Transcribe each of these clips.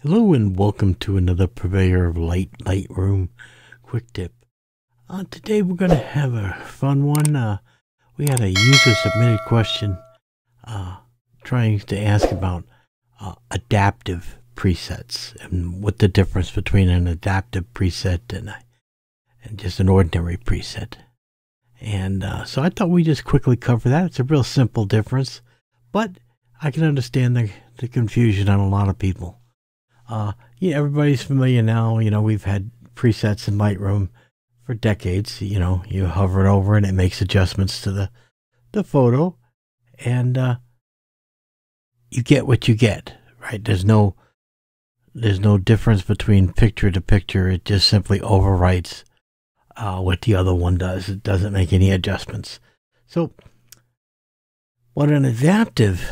Hello and welcome to another purveyor of Lightroom quick tip. Today we're going to have a fun one. We had a user submitted question trying to ask about adaptive presets and what the difference between an adaptive preset and just an ordinary preset. And so I thought we'd just quickly cover that. It's a real simple difference, but I can understand the confusion on a lot of people. Yeah, everybody's familiar now. You know, we've had presets in Lightroom for decades. You know, you hover it over and it makes adjustments to the photo, and you get what you get, right? There's no difference between picture to picture. It just simply overwrites what the other one does. It doesn't make any adjustments. So what an adaptive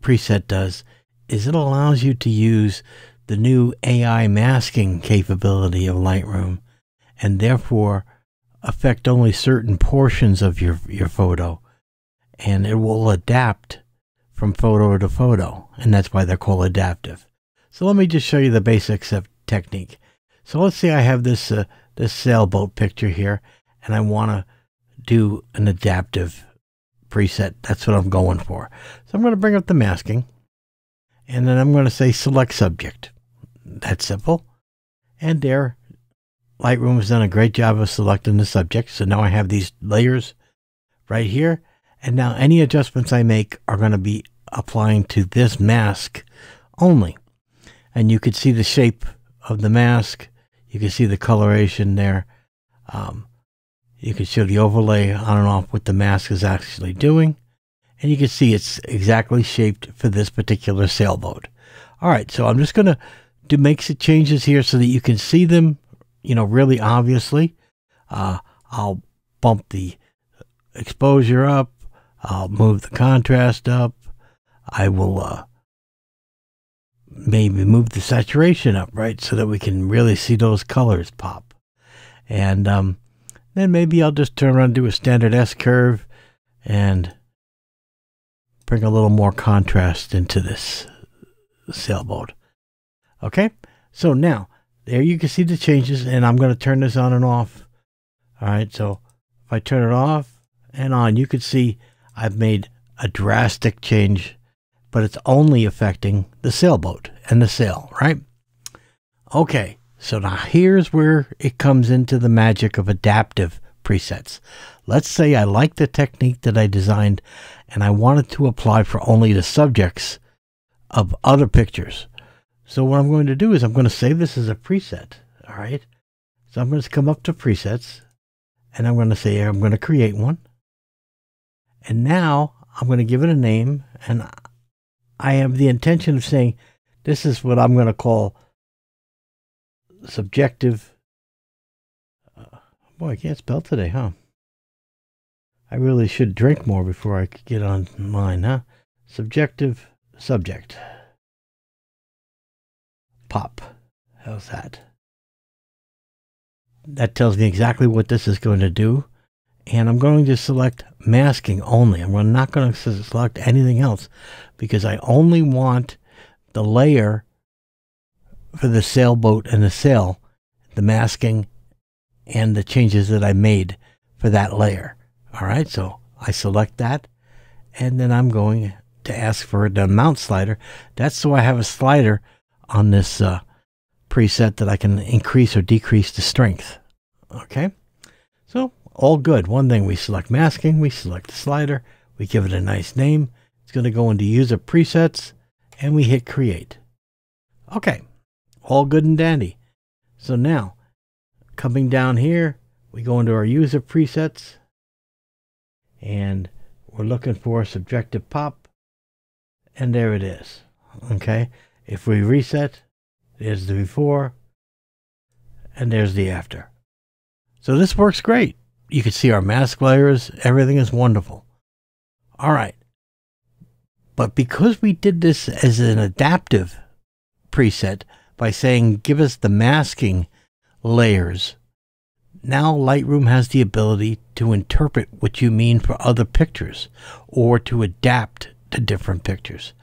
preset does is it allows you to use the new AI masking capability of Lightroom and therefore affect only certain portions of your photo, and it will adapt from photo to photo, and that's why they're called adaptive. So let me just show you the basics of technique. So let's say I have this sailboat picture here and I want to do an adaptive preset. That's what I'm going for. So I'm going to bring up the masking. And then I'm going to say select subject. That's simple. And there, Lightroom has done a great job of selecting the subject. So now I have these layers right here. And now any adjustments I make are going to be applying to this mask only. And you can see the shape of the mask. You can see the coloration there. You can show the overlay on and off what the mask is actually doing. And you can see it's exactly shaped for this particular sailboat. All right, so I'm just going to make some changes here so that you can see them, you know, really obviously. I'll bump the exposure up. I'll move the contrast up. I will maybe move the saturation up, right, so that we can really see those colors pop. And then maybe I'll just turn around and do a standard S-curve and bring a little more contrast into this sailboat. Okay, so now there you can see the changes, and I'm going to turn this on and off. All right, so if I turn it off and on, you can see I've made a drastic change, but it's only affecting the sailboat and the sail, right? Okay, so now here's where it comes into the magic of adaptive presets. Let's say I like the technique that I designed and I wanted to apply for only the subjects of other pictures. So what I'm going to do is I'm going to save this as a preset. All right. So I'm going to come up to presets and I'm going to say I'm going to create one. And now I'm going to give it a name, and I have the intention of saying this is what I'm going to call subjective. Boy, I can't spell today, huh? I really should drink more before I could get online, huh? Subjective subject. Pop. How's that? That tells me exactly what this is going to do. And I'm going to select masking only. I'm not going to select anything else because I only want the layer for the sailboat and the sail, the masking, and the changes that I made for that layer. All right, so I select that, and then I'm going to ask for the amount slider. That's so I have a slider on this preset that I can increase or decrease the strength. Okay, so all good. One thing, we select masking, we select the slider, we give it a nice name. It's going to go into user presets, and we hit create. Okay, all good and dandy. So now, coming down here, we go into our user presets, and we're looking for subjective pop, and there it is. Okay, if we reset, there's the before, and there's the after. So this works great. You can see our mask layers, everything is wonderful. All right, but because we did this as an adaptive preset by saying give us the masking layers, now Lightroom has the ability to interpret what you mean for other pictures or to adapt to different pictures.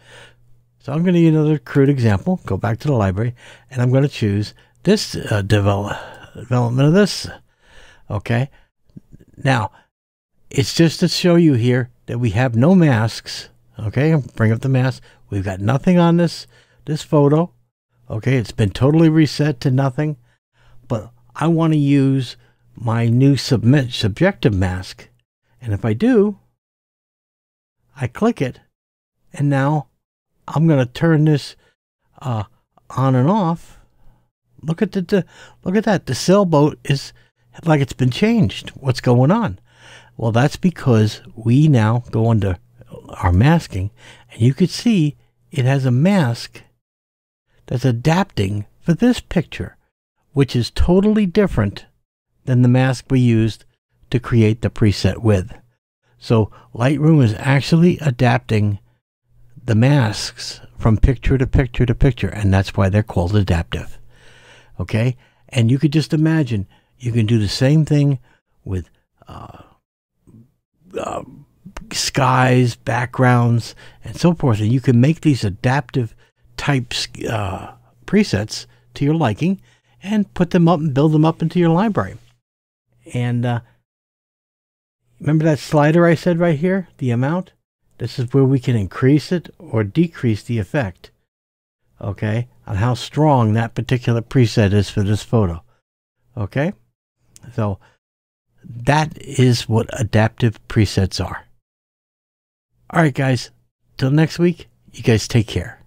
So I'm going to use another crude example. Go back to the library, and I'm going to choose this development of this. Okay. Now, it's just to show you here that we have no masks. Okay, bring up the mask. We've got nothing on this photo. Okay, it's been totally reset to nothing. But I want to use my new subjective mask. And if I do, I click it, and now I'm going to turn this on and off. Look at look at that. The sailboat is like it's been changed. What's going on? Well, that's because we now go into our masking, and you can see it has a mask that's adapting for this picture, which is totally different than the mask we used to create the preset with. So Lightroom is actually adapting the masks from picture to picture to picture, and that's why they're called adaptive. Okay? And you could just imagine you can do the same thing with skies, backgrounds, and so forth, and you can make these adaptive types presets to your liking and put them up and build them up into your library. And remember that slider I said right here, the amount? This is where we can increase it or decrease the effect, okay, on how strong that particular preset is for this photo. Okay, so that is what adaptive presets are. All right, guys, till next week, you guys take care.